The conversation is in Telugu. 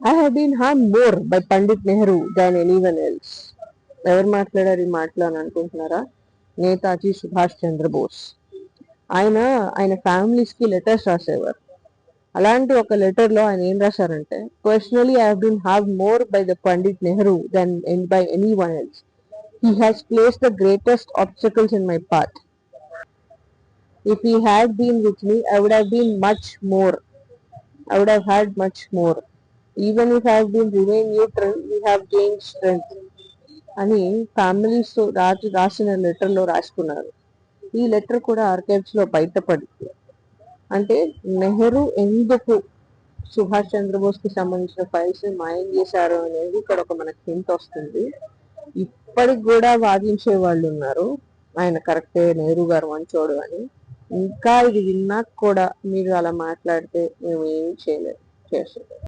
I have been harm more by Pandit Nehru than anyone else. ఎవరు మాట్లాడారు ఈ మాటలు అని అనుకుంటున్నారా? నేతాజీ సుభాష్ చంద్రబోస్. ఆయన ఆయన ఫ్యామిలీస్ కి లెటర్స్ రాసేవారు. అలాంటి ఒక లెటర్ లో ఆయన ఏం రాశారంటే, personally I have been harm more by the Pandit Nehru than by any one else. He has placed the greatest obstacles in my path. If he had been with me I would have been much more. I would have had much more. Even if I have been remain neutral, we have gained strength. అని ఫ్యామిలీస్ రాసిన లెటర్ లో రాసుకున్నారు. ఈ లెటర్ కూడా ఆర్కైవ్స్ లో బయటపడింది. అంటే నెహ్రూ ఎందుకు సుభాష్ చంద్రబోస్ కి సంబంధించిన ఫైల్స్ మాయం చేశారు అనేది ఇక్కడ ఒక మనకి హింట్ వస్తుంది. ఇప్పటికి కూడా వాదించే వాళ్ళు ఉన్నారు ఆయన కరెక్టే, నెహ్రూ గారు మంచోడు అని. ఇంకా ఇది విన్నాక కూడా మీరు అలా మాట్లాడితే మేము ఏమి చేయలేదు చేస్తుంది.